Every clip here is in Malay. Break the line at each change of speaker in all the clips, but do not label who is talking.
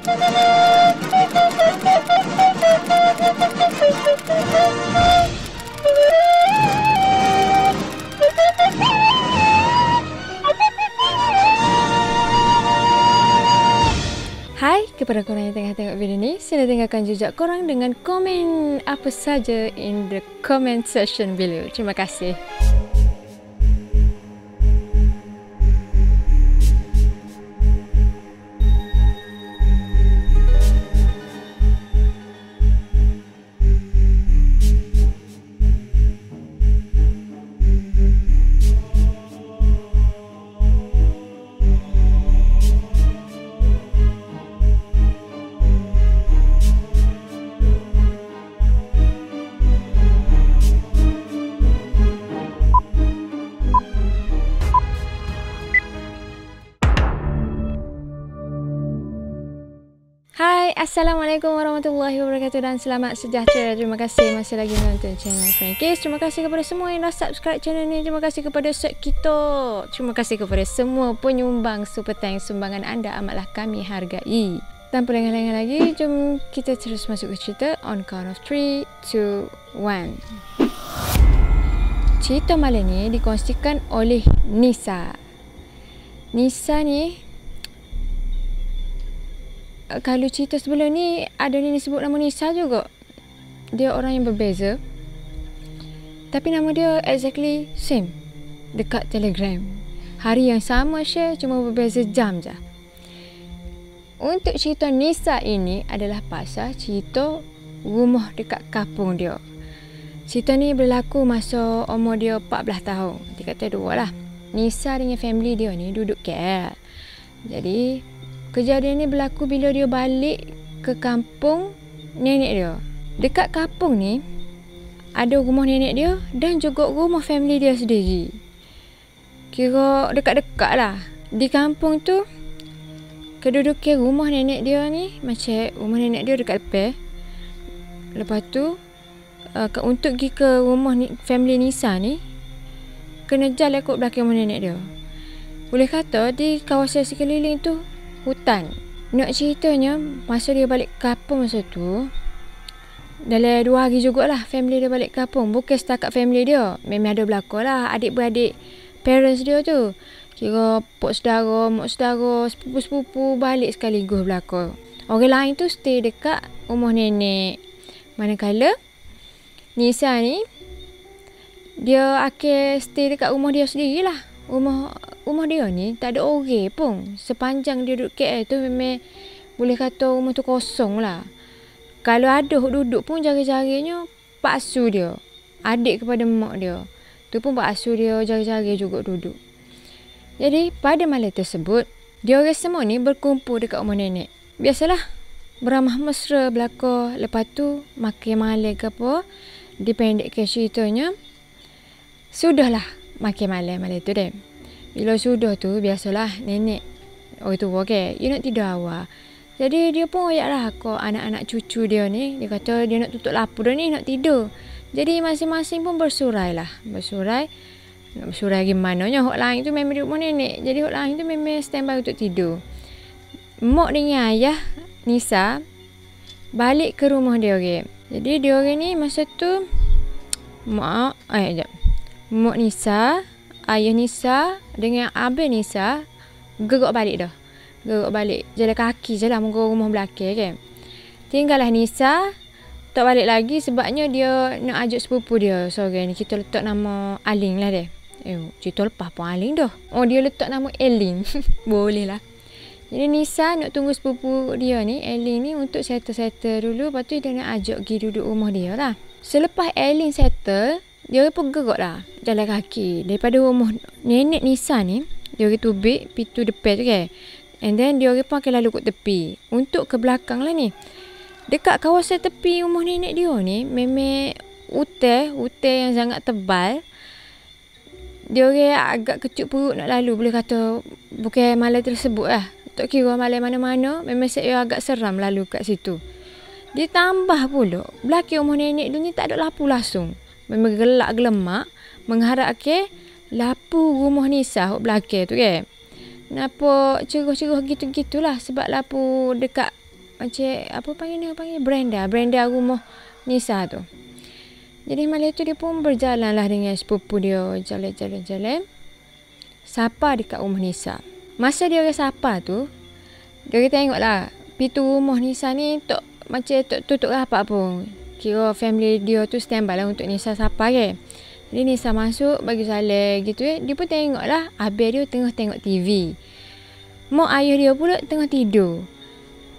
Hai kepada korang yang tengah tengok video ni, sila tinggalkan jejak korang dengan komen apa saja in the comment section below. Terima kasih. Hai, Assalamualaikum warahmatullahi wabarakatuh dan selamat sejahtera. Terima kasih masih lagi menonton channel Frankis. Terima kasih kepada semua yang dah subscribe channel ni. Terima kasih kepada Sek Kito. Terima kasih kepada semua penyumbang super thanks. Sumbangan anda amatlah kami hargai. Tanpa lengah-lengah lagi, jom kita terus masuk ke cerita. On count of 3, 2, 1. Cerita malam ni dikongsikan oleh Nisa. Nisa ni, kalau cerita sebelum ni ada ni sebut nama Nisa juga. Dia orang yang berbeza, tapi nama dia exactly same dekat Telegram. Hari yang sama share, cuma berbeza jam je. Untuk cerita Nisa ini adalah pasal cerita rumah dekat kampung dia. Cerita ni berlaku masa umur dia 14 tahun. Dia kata dua lah. Nisa dengan family dia ni duduk KL. Jadi kejadian ni berlaku bila dia balik ke kampung nenek dia. Dekat kampung ni ada rumah nenek dia dan juga rumah family dia sendiri. Kira dekat-dekat lah. Di kampung tu, kedudukan rumah nenek dia ni macam rumah nenek dia dekat depan. Lepas tu untuk pergi ke rumah family Nisa ni, kena jalan ikut belakang rumah nenek dia. Boleh kata di kawasan sekeliling tu hutan. Nak ceritanya, masa dia balik kampung masa tu, dalam 2 hari jugalah family dia balik kampung. Bukan setakat family dia, memang ada belakang lah adik-beradik parents dia tu. Kira pok saudara, mak saudara, sepupu-sepupu balik sekaligus belakang. Orang lain tu stay dekat rumah nenek. Manakala Nisa ni, dia akan stay dekat rumah dia sendirilah. Rumah dia ni tak ada orang pun. Sepanjang dia duduk KL tu memang boleh kata rumah tu kosong lah. Kalau ada duduk pun jari-jarinya pak asuh dia, adik kepada mak dia. Tu pun pak asuh dia jari-jari juga duduk. Jadi pada malam tersebut, dia orang semua ni berkumpul dekat rumah nenek. Biasalah beramah mesra belaka. Lepas tu makan malam ke apa, dipendekkan ceritanya, sudahlah makan malam tu deh. Bila sudah tu, biasalah nenek orang tua ke, dia nak tidur awal. Jadi dia pun ayaklah kau anak-anak cucu dia ni. Dia kata dia nak tutup lampu dah ni, nak tidur. Jadi masing-masing pun bersurai lah. Bersurai. Nak bersurai gimananya. Hak lain tu memang di rumah nenek. Jadi hak lain tu memang standby untuk tidur. Mak dengan ayah Nisa balik ke rumah dia orang. Jadi dia orang ni masa tu mak Nisa, ayah Nisa dengan abang Nisa gerak balik dah. Gerak balik. Jalan kaki je lah muka rumah belakang kan. Tinggallah Nisa tak balik lagi sebabnya dia nak ajak sepupu dia seorang ni. Kita letak nama Aling lah dia. Cerita lepas pun Aling dah. Oh, dia letak nama Elin. Boleh lah. Jadi Nisa nak tunggu sepupu dia ni, Elin ni, untuk settle dulu. Lepas tu dia nak ajak pergi duduk rumah dia lah. Selepas Elin settle, dia pun gerak lah jalan kaki daripada rumah nenek Nisa ni. Dia tubik pintu depan tu kan, and then dia pun akan lalu ke tepi untuk ke belakang lah ni. Dekat kawasan tepi rumah nenek dia ni memang hutan yang sangat tebal. Dia agak kecut perut nak lalu. Boleh kata bukan malam tersebut lah, tak kira malam mana-mana, memang saya agak seram lalu kat situ. Ditambah pula belakang rumah nenek dia ni tak ada lampu langsung. Memang gelap gelemak, mengharap ke lampu rumah Nisa belakang tu kan. Kenapa cerah-cerah gitu-gitulah sebab lampu dekat macam apa panggil Brenda rumah Nisa tu. Jadi malam tu dia pun berjalan lah dengan sepupu dia, jalan. Sapa dekat rumah Nisa. Masa dia sapa tu, dia tengok lah pintu rumah Nisa ni macam tutup rapat pun. Kira family dia tu standby lah untuk Nisa sapa ke. Jadi Nisa masuk bagi salam gitu Dia pun tengok lah abang dia tengah tengok TV. Mak ayah dia pula tengah tidur.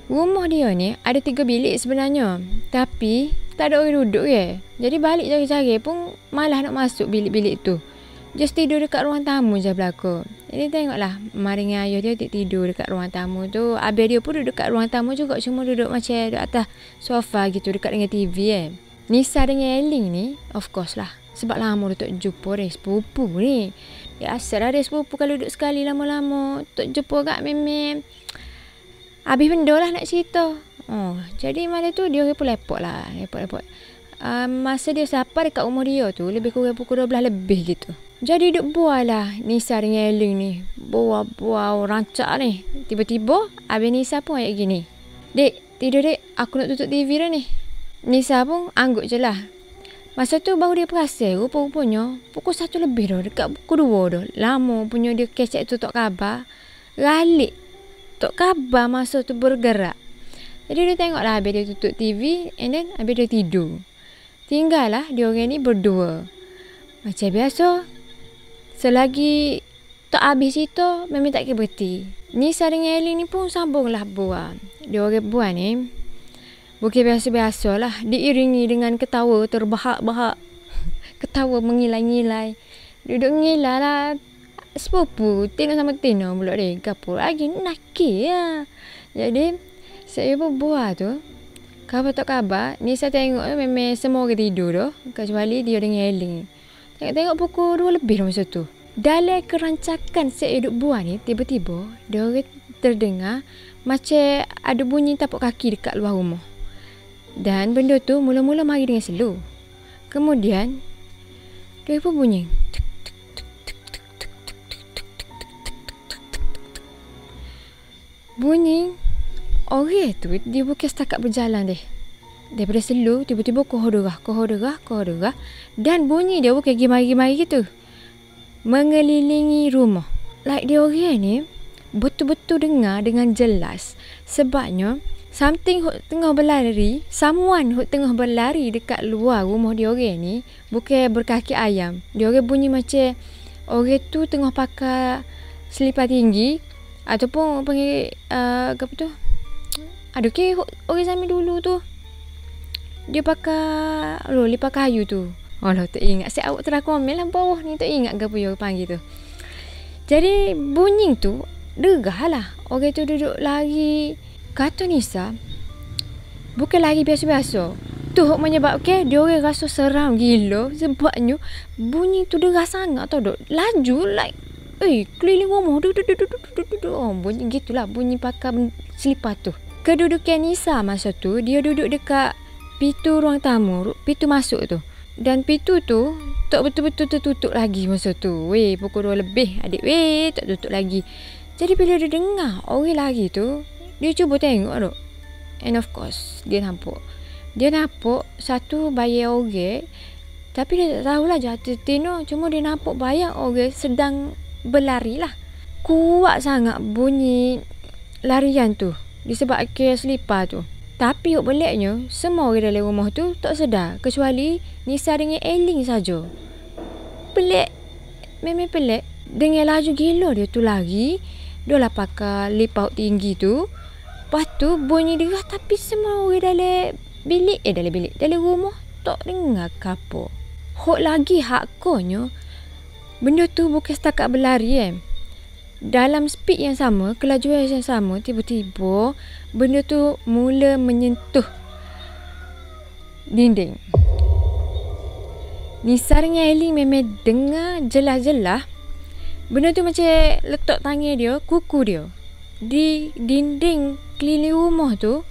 Rumah dia ni ada 3 bilik sebenarnya. Tapi tak ada orang duduk ke. Jadi balik cari-cari pun malah nak masuk bilik-bilik tu. Just tidur dekat ruang tamu je belakang. Jadi tengoklah mak dengan ayah dia tidur dekat ruang tamu tu. Abang dia pun duduk dekat ruang tamu juga. Cuma duduk macam di atas sofa gitu dekat dengan TV Nisa dengan Eling ni of course lah. Sebab lama dia tak jumpa dia sepupu ni. Biasa lah dia sepupu kalau duduk sekali lama-lama. Tak jumpa kat memang habis benda lah nak cerita. Jadi malam tu dia lepok lah. Masa dia sapa dekat rumah dia tu lebih kurang pukul 12 lebih gitu. Jadi duduk buah lah Nisa dengan Eling ni. Buah rancak ni. Tiba-tiba abang Nisa pun ayat gini. Dek, tidur dek. Aku nak tutup TV dah ni. Nisa pun angguk je lah. Masa tu baru dia perasan rupa-rupanya pukul 1 lebih dah. Dekat pukul 2 dah. Lama punya dia kecek tu tak khabar. Ralik. Tak khabar masa tu bergerak. Jadi dia tengok lah abang dia tutup TV and then abang dia tidur. Tinggal lah dia orang ni berdua. Macam biasa. Selagi tak habis cerita memang tak kira berhenti. Nisa dengan Eling ni pun sambung lah buat. Dia orang buat ni bukan biasa-biasa lah. Diiringi dengan ketawa terbahak-bahak. Ketawa mengilai-ngilai. Duduk ngilai lah. Sepupu Tino sama Tino pula dia kapur lagi nakir lah. Jadi saya pun buat tu khabar tak khabar Nisa tengok memang semua orang tidur dah kecuali dia dengan Eling. Tengok pukul 2 lebih dah masa tu. Dalam kerancakan saya duduk buat ni tiba-tiba dia orang terdengar macam ada bunyi tapak kaki dekat luar rumah. Dan benda tu mula-mula mari dengan slow. Kemudian dia pun bunyi orang tu dia bukan setakat berjalan deh. Daripada slow tiba-tiba kohor derah dan bunyi dia bukan gimari-gimari gitu. Mengelilingi rumah. Like dia orang ni betul-betul dengar dengan jelas. Sebabnya someone who tengah berlari dekat luar rumah dia orang ni bukan berkaki ayam. Dia orang bunyi macam orang tu tengah pakai selipar tinggi ataupun panggil apa tu? Aduh ke orang zaman dulu tu. Dia pakai lipat kayu tu. Alah tak ingat. Saya awak terang komen lah bawah ni tak ingat ke apa dia panggil tu. Jadi bunyi tu degah lah. Orang tu duduk lari. Kata Nisa bukan lari biasa-biasa. Tu menyebabkan dia orang rasa seram gila. Sebabnya bunyi tu degah sangat tau duk. Laju like keliling rumah. Bunyi gitulah. Bunyi pakai selipar tu. Kedudukan Nisa masa tu dia duduk dekat pintu ruang tamu, pintu masuk tu. Dan pintu tu tak betul-betul tertutup lagi masa tu. Pukul 2 lebih adik tak tutup lagi. Jadi bila dia dengar orang lari tu, dia cuba tengok tu. And of course dia nampak satu bayang orang. Tapi dia tak tahulah jatuh Tino. Cuma dia nampak bayang orang sedang berlari lah. Kuat sangat bunyi larian tu disebabkan selipar tu. Tapi beliknya semua orang dalam rumah tu tak sedar kecuali Nisa dengan Eling saja. Pelik. Memang pelik. Dengan laju gila dia tu lari. Dia lah pakai lipat tinggi tu. Lepas tu bunyi derah tapi semua orang dalam rumah tak dengar apa. Hok lagi haknya benda tu bukan setakat berlari dalam speed yang sama, kelajuan yang sama, tiba-tiba benda tu mula menyentuh dinding. Nisa dengan Eling memang dengar jelas-jelas benda tu macam letak tangan dia, kuku dia di dinding keliling rumah tu.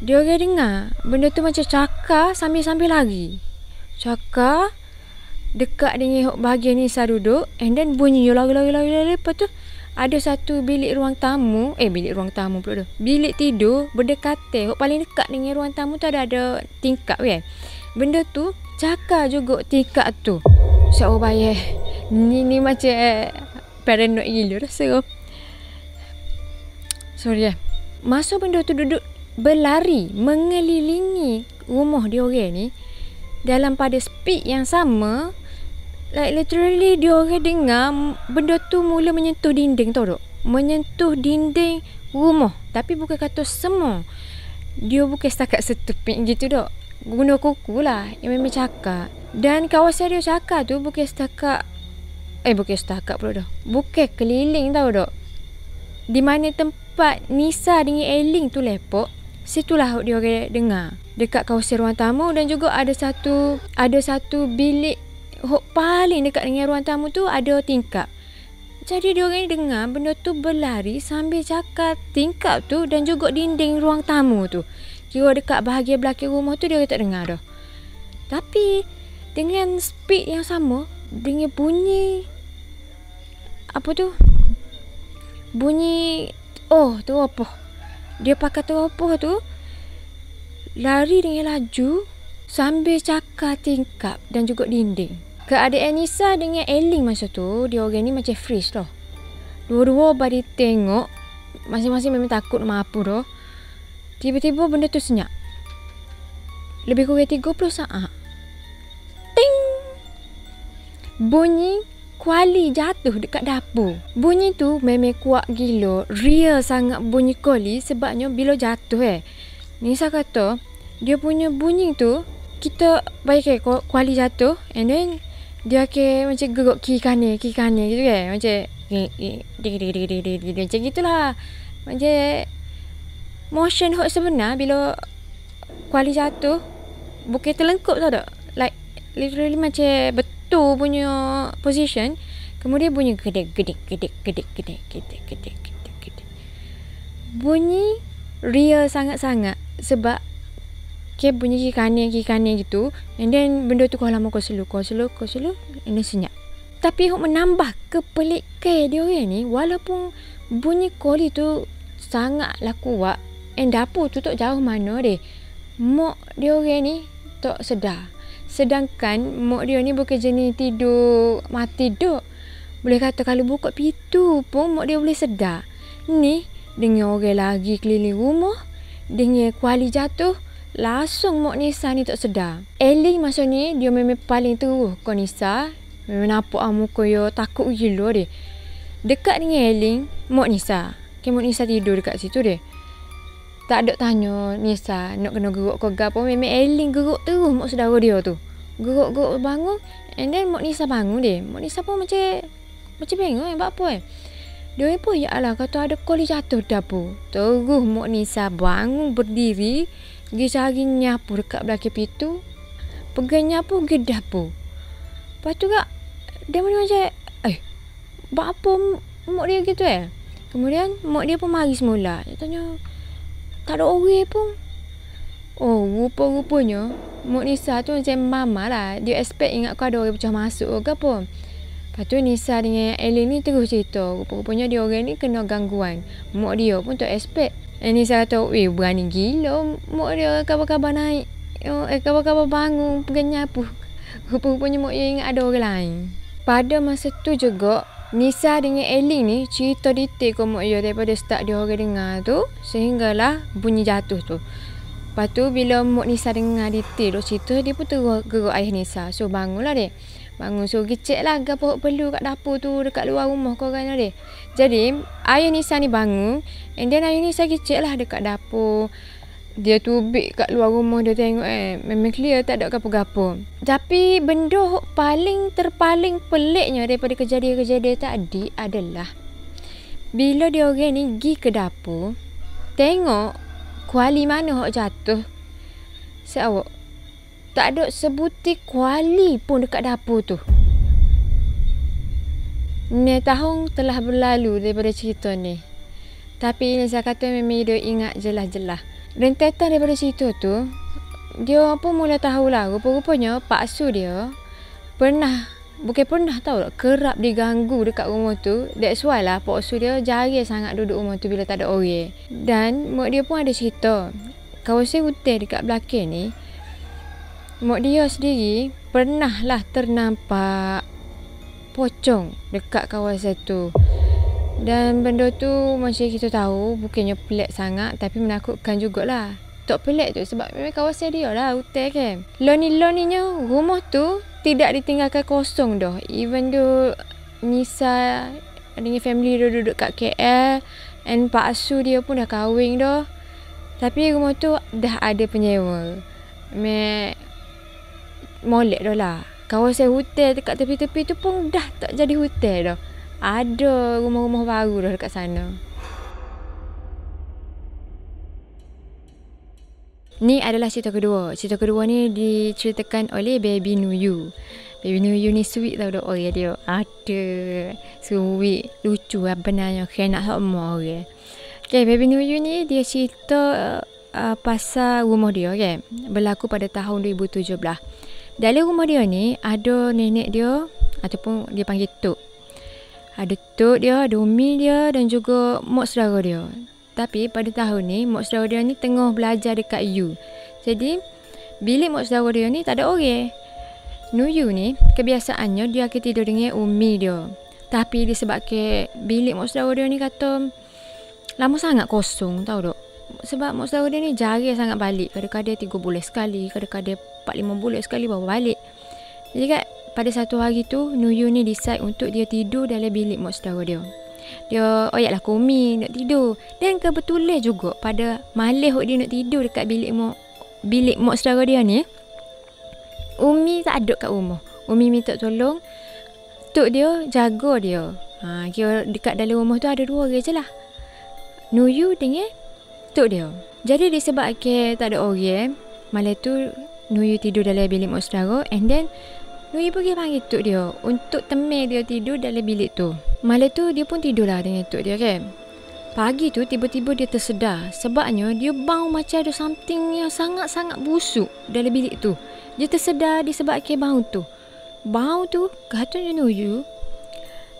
Dia orang dengar benda tu macam cakar sambil-sambil lari. Cakar dekat dengan bahagian Nisa duduk and then bunyi lari. Lepas tu ada satu bilik ruang tamu, bilik tidur berdekatan. Hok paling dekat dengan ruang tamu tu ada tingkap kan. Benda tu cakar juga tingkap tu. Saya bayar. Ni macam paranoid gila rasa. Sorry ya. Masa benda tu duduk berlari mengelilingi rumah dia orang ni dalam pada speed yang sama, like literally dia orang dengar benda tu mula menyentuh dinding, tahu tak? Menyentuh dinding rumah. Tapi bukan kata semua. Dia bukan setakat setupik gitu tak. Guna kuku lah yang memang cakap. Dan kawasan dia cakap tu bukan setakat pula dah. Bukan keliling, tahu tak? Di mana tempat Nisa dengan Eileen tu lepok, situlah dia orang dengar. Dekat kawasan ruang tamu, dan juga ada satu bilik paling dekat dengan ruang tamu tu ada tingkap. Jadi dia orang dengar benda tu berlari sambil cakap tingkap tu dan juga dinding ruang tamu tu. Kira dekat bahagian belakang rumah tu dia orang tak dengar dah. Tapi dengan speed yang sama, dengan bunyi teropoh. Dia pakai teropoh tu lari dengan laju sambil cakar tingkap dan juga dinding. Keadaan Nisa dengan Eileen masa tu, dia orang ni macam freeze dah. Dua-dua bari tengok, masing-masing memang takut nak apa dah. Tiba-tiba benda tu senyap. Lebih kurang 30 saat. Ting! Bunyi kuali jatuh dekat dapur. Bunyi tu memang kuat gila. Real sangat bunyi kuali sebabnya bila jatuh Nisa kata dia punya bunyi tu, kita bayangkan kuali jatuh and then dia akan macam gerak kiri kanan gitu kan. Macam macam gitulah. Macam motion hot sebenar bila kuali jatuh bukan terlengkup, tau tak? Like literally macam betul punya position. Kemudian bunyi gedek. Bunyi real sangat-sangat sebab bunyi kiri kanan gitu. And then benda tu kau lama kau slow and then senyap. Tapi menambah kepelikan dia orang ni, walaupun bunyi kuali tu sangatlah kuat and dapur tu tak jauh mana deh, mak dia orang ni tak sedar. Sedangkan mak dia ni bukan jenis tidur mati duk. Boleh kata kalau buka pintu pun mak dia boleh sedar. Ni dengan orang lagi keliling rumah, dengan kuali jatuh, langsung mak Nisa ni tak sedar. Eileen masa ni dia memang paling teruk kau Nisa. Memang nampak muka dia takut gila dia. Dekat dengan Eileen, mak Nisa. Mak Nisa tidur dekat situ dia. Tak ada tanya Nisa nak kena geruk ke gapo. Memang Eileen geruk terus mak saudara dia tu. Geruk bangun. And then mak Nisa bangun dia. Mak Nisa pun macam bengong buat apa Dia pun ya Allah kata ada kuali jatuh dapur. Terus mak Nisa bangun berdiri, pergi cari nyapu dekat belakang pintu. Pegang nyapu pergi dapur. Lepas tu kak dia macam buat apa mak dia gitu Kemudian mak dia pun mari semula. Dia tanya tak ada orang pun. Oh, rupa-rupanya mak Nisa tu macam mama lah. Dia expect ingat kau ada orang pecah masuk ke apa. Lepas tu Nisa dengan Eileen ni terus cerita. Rupa-rupanya dia orang ni kena gangguan. Mak dia pun tak expect. Nisa kata, berani gila mak dia kabar-kabar naik. Kabar-kabar bangun pegang nyapu. Rupa-rupanya mak dia ingat ada orang lain. Pada masa tu juga, Nisa dengan Eileen ni cerita detail ke mak dia daripada start dia orang dengar tu sehinggalah bunyi jatuh tu. Lepas tu bila mak Nisa dengar detail tu cerita, dia pun terus gerak ayah Nisa. So bangunlah dia. Bangun so cek lah apa perlu kat dapur tu dekat luar rumah korang dia. Jadi ayah Nisa ni bangun and then ayah Nisa cek lah dekat dapur. Dia tubik kat luar rumah dia tengok memang clear tak ada gapo-gapo. Tapi benda paling peliknya daripada kejadian-kejadian tadi adalah bila dia orang ni pergi ke dapur tengok kuali mana hok jatuh. Seawak tak ada sebutir kuali pun dekat dapur tu. Ni tahun telah berlalu daripada cerita ni. Tapi saya kata memang dia ingat jelas-jelas. Rentetan daripada cerita tu, dia pun mula tahulah rupa-rupanya Pak Su dia pernah bukan pernah tahu tak, kerap diganggu dekat rumah tu. That's why lah Pak Su dia jarang sangat duduk rumah tu bila tak ada orang. Dan mak dia pun ada cerita, kawasan hutan dekat belakang ni, mak dia sendiri pernah lah ternampak pocong dekat kawasan tu. Dan benda tu macam kita tahu bukannya pelik sangat, tapi menakutkan jugalah. Tak pelik tu sebab memang kawasan dia lah, hutan kan. Loni-loninya rumah tu tidak ditinggalkan kosong dah. Even tu Nisa dengan family dia duduk kat KL, and Pak Su dia pun dah kahwin dah. Tapi rumah tu dah ada penyewa. Molek dah lah. Kawasan hutan dekat tepi-tepi tu pun dah tak jadi hutan dah. Ada rumah-rumah baru dah dekat sana. Ni adalah cerita kedua. Cerita kedua ni diceritakan oleh Baby Nuyu. Baby Nuyu ni sweet tau dah orang dia. Ada sweet, lucu lah benarnya. Kena semua orang. Okay, Baby Nuyu ni dia cerita pasal rumah dia kan. Berlaku pada tahun 2017. Dalam rumah dia ni ada nenek dia ataupun dia panggil Tok. Ada Tok dia, ada Umi dia dan juga mak saudara dia. Tapi pada tahun ni mak saudara dia ni tengah belajar dekat U. Jadi bilik mak saudara dia ni tak ada orang. Nuyu ni kebiasaannya dia akan tidur dengan Umi dia. Tapi disebabkan bilik mak saudara dia ni kata lama sangat kosong, tahu tak? Sebab mak saudara dia ni jarang sangat balik. Kadang-kadang 3 bulan sekali, kadang-kadang 4-5 bulan sekali baru balik. Jadi kat pada satu hari tu Nuyu ni decide untuk dia tidur dalam bilik mak saudara dia. Dia oyaklah ke Umi nak tidur. Dan kebetulan juga pada malam dia nak tidur dekat bilik mak saudara dia ni, Umi tak ada kat rumah. Umi minta tolong Tok dia jaga dia. Kira dekat dalam rumah tu ada 2 orang je lah, Nuyu dengan Tok dia. Jadi disebabkan tak ada orang, malam tu Nuyu tidur dalam bilik mak saudara, and then Nuyu pergi panggil Tok dia untuk temui dia tidur dalam bilik tu. Malam tu dia pun tidur lah dengan Tok dia kan. Pagi tu tiba-tiba dia tersedar sebabnya dia bau macam ada something yang sangat-sangat busuk dalam bilik tu. Dia tersedar disebabkan bau tu. Bau tu katanya Nuyu,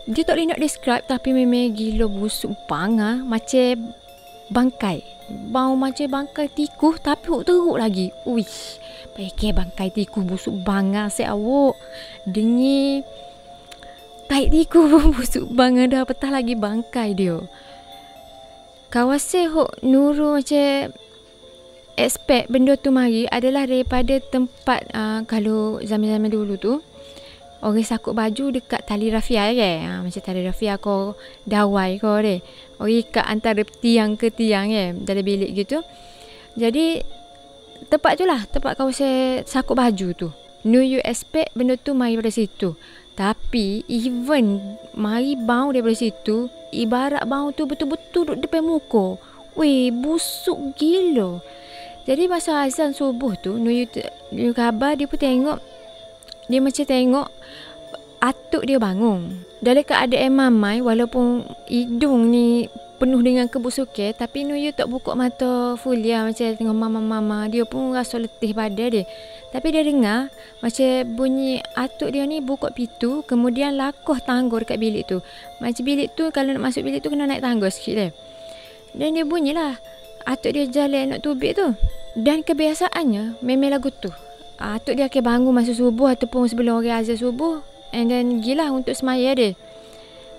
dia tak boleh nak describe tapi memang gila busuk banget, macam bangkai. Bau macam bangkai tikus tapi teruk lagi. Uish, pakai bangkai tikus busuk banget saya awak. Dengi tai tikus pun busuk banget dah, apatah lagi bangkai dia. Kawasan hok Nurul macam expect benda tu mari adalah daripada tempat kalau zaman-zaman dulu tu orang sakut baju dekat tali rafia kan. Macam tali rafia ko dawai ko deh. Orang ikat antara tiang ke tiang kan dalam bilik gitu. Jadi tempat tu lah, tempat kawasan sakut baju tu. Nuyu expect benda tu mari pada situ. Tapi even mari bau daripada situ, ibarat bau tu betul-betul duduk depan muka. Weh, busuk gila. Jadi masa azan subuh tu, Nuyu khabar dia pun tengok, dia macam tengok atuk dia bangun. Dalam keadaan mamai, walaupun hidung ni penuh dengan kebusukan, tapi Nuyu tak buka mata full ya, macam tengok mama-mama. Dia pun rasa letih badan dia. Tapi dia dengar macam bunyi atuk dia ni buka pintu, kemudian lakuh tangga dekat bilik tu. Macam bilik tu kalau nak masuk bilik tu kena naik tangga sikit dia. Dan dia bunyilah atuk dia jalan nak tubik tu. Dan kebiasaannya memang lagu tu. Atuk dia akan bangun masa subuh ataupun sebelum orang azan subuh, and then gilah untuk semaya dia.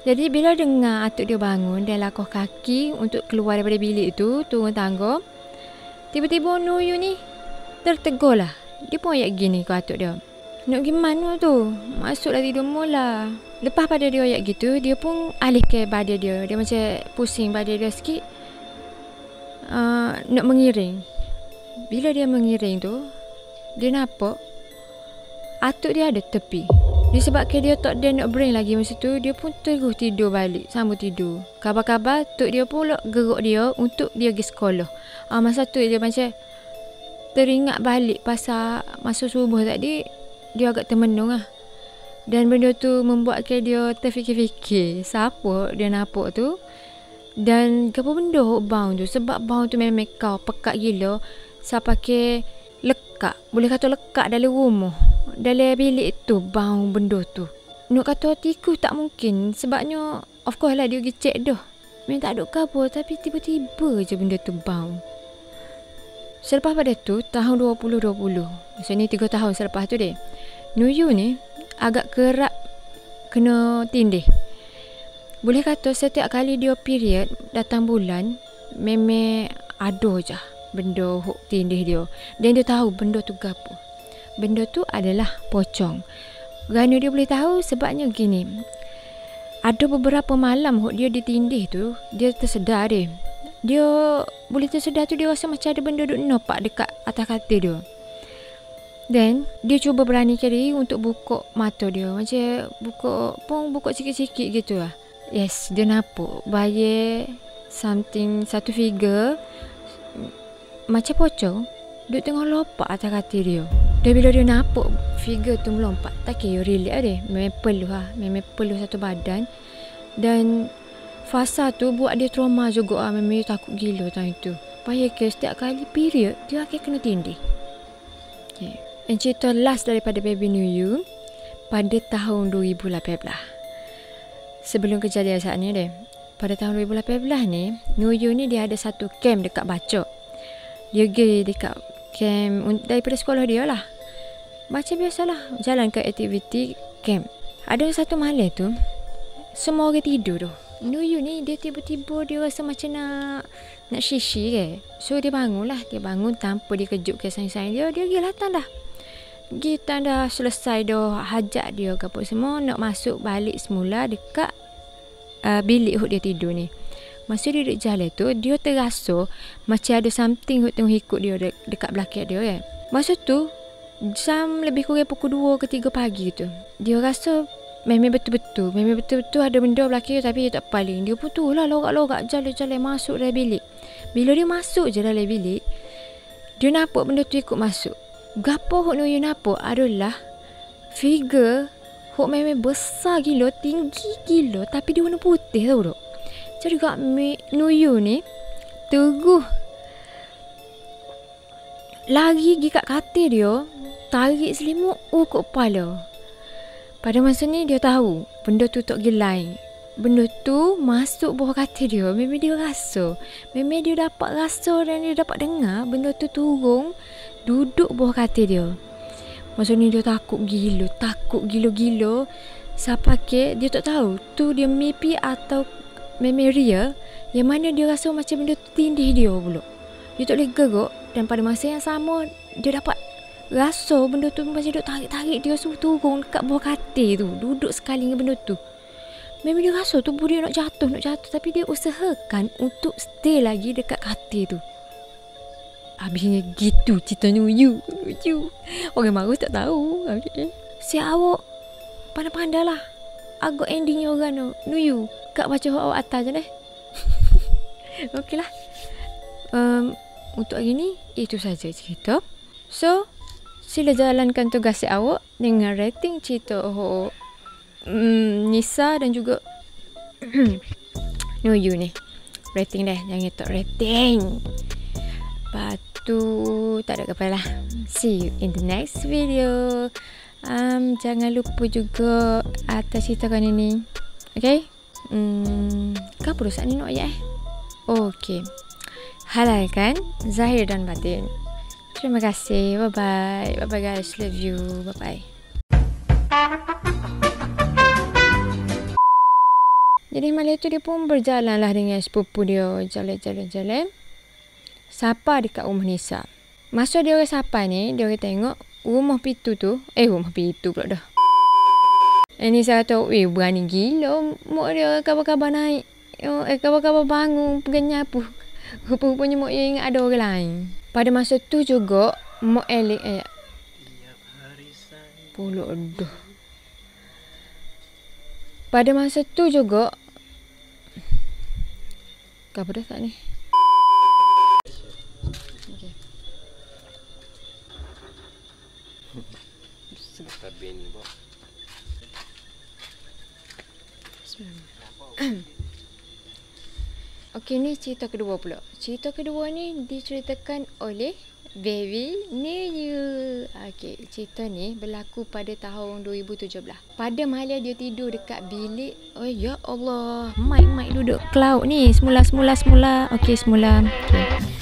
Jadi bila dengar atuk dia bangun, dia lakuh kaki untuk keluar daripada bilik tu, turun tangga. Tiba-tiba Nuyu ni tertegur lah. Dia pun ayat gini ke atuk dia, nak gimana tu? Masuklah tidur mula. Lepas pada dia ayat gitu, dia pun alih ke badan dia. Dia macam pusing badan dia sikit, nak mengiring. Bila dia mengiring tu, dia nampak atuk dia ada tepi. Disebabkan dia tak ada nak brain lagi masa tu, dia pun terus tidur balik, sambung tidur. Kabar-kabar tok dia pula geruk dia untuk dia pergi sekolah. Masa tu dia macam teringat balik pasal masa subuh tadi, dia agak termenung lah. Dan benda tu membuatkan dia terfikir-fikir siapa dia nampak tu. Dan apa benda bau tu. Sebab bau tu memang kau pekat gila. Saya pakai lekat, boleh kata lekat dalam rumah, dalam bilik tu bau benda tu. nak kata hatiku tak mungkin. Sebabnya of course lah dia pergi check dah. Memang tak ada kabur. Tapi tiba-tiba je benda tu bounce. Selepas pada tu tahun 2020, maksudnya 3 tahun selepas tu deh, Nuyu ni agak kerap kena tindih. Boleh kata setiap kali dia period datang bulan, memang ada je benda hok tindih dia. Dan dia tahu benda tu gapo. Benda tu adalah pocong. Kerana dia boleh tahu sebabnya gini. Ada beberapa malam hok dia ditindih tu, dia tersedar dia. Dia boleh tersedar tu, dia rasa macam ada benda duk nopak dekat atas katil dia. Then dia cuba beranikan diri untuk buka mata dia. Macam buka sikit-sikit gitu lah. Yes, dia nampak bayar something, satu figure macam pocong duk tengah lompat atas katil dia. Dan bila dia nampak figure tu melompat, tak kira relate lah dia. Memang peluh satu badan. Dan fasa tu buat dia trauma juga lah. Memang dia takut gila tahun itu. Bayangkan setiap kali period dia akan kena tindih. Okay. Dan cerita last daripada Baby Nuyu pada tahun 2018. Sebelum kejadian saat ni deh, pada tahun 2018 ni, Nuyu ni dia ada satu camp dekat Bacok. Dia pergi dekat camp daripada sekolah dia lah. Macam biasalah, jalan ke aktiviti camp. Ada satu malam tu, semua orang tidur tu. Nuyu ni dia tiba-tiba dia rasa macam nak shishi ke. So dia bangun lah. Dia bangun tanpa dikejut ke sayang-sayang dia. Dia pergi latang dah. Kita dah selesai dah hajat dia ke apa semua. Nak masuk balik semula dekat bilik hok dia tidur ni. Masa dia duduk jalan tu, dia terasa macam ada something hok tengah ikut dia dekat belakang dia kan. Masa tu jam lebih kurang pukul 2 ke 3 pagi tu. Dia rasa memang betul-betul ada benda belakang dia, tapi dia tak paling. Dia pun tu lah lorak-lorak jalan-jalan masuk dalam bilik. Bila dia masuk je dalam bilik, dia nampak benda tu ikut masuk. Gapo hok Nuyu nampak adalah figure hok memang besar gila, tinggi gila, tapi dia warna putih tau tak. Jadi Kak Nuyu ni teguh lari pergi kat katil dia, tarik selimut kat kepala. Pada masa ni dia tahu benda tu tak gelai. Benda tu masuk bawah katil dia. Memang dia rasa. Memang dia dapat rasa dan dia dapat dengar benda tu turun duduk bawah katil dia. Masa ni dia takut gila-gila. Siapa ke dia tak tahu tu dia mimpi atau memang real. Yang mana dia rasa macam benda tu tindih dia pula. Dia tak boleh gerak. Dan pada masa yang sama dia dapat rasa benda tu macam duk tarik-tarik dia semua turun dekat bawah katil tu. Duduk sekali dengan benda tu. Memang dia rasa tubuh dia nak jatuh. Tapi dia usahakan untuk stay lagi dekat katil tu. Habisnya gitu cerita Nuyu. Orang baru tak tahu. Si awak pandai-pandai lah. Agak endingnya orang tu Nuyu. Kak baca awak atas je deh. Okey lah. Untuk hari ni itu saja cerita. So sila jalankan tugas awak dengan rating cerita Nisa dan juga Nuyu ni. Rating deh, jangan tak rating. Lepas tu tak ada apa lah. See you in the next video. Jangan lupa juga atas ceritakan ini. Okay? Apa dosa ni nak ayat Okay. Halalkan zahir dan batin. Terima kasih. Bye-bye. Bye-bye guys. Love you. Bye-bye. Jadi malam tu dia pun berjalan lah dengan sepupu dia. Jalan. Sapa dekat rumah Nisa. Masa dia orang sapa ni, dia orang tengok rumah pitu tu. Rumah pitu pula dah. Nisa kata, berani gila. Mak dia kabar-kabar naik. Kabar-kabar bangun. Pegang nyapu. Rupa-rupanya mak dia ingat ada orang lain. Pada masa tu juga, mak Alex pulak dah. Pada masa tu juga, apa dah tak ni? Okay. Okey, ni cerita kedua pula. Cerita kedua ni diceritakan oleh Very New Year. Okay, cerita ni berlaku pada tahun 2017. Pada malam dia tidur dekat bilik. Oh ya Allah, Mike duduk cloud ni. Semula. Okay, semula. Okay.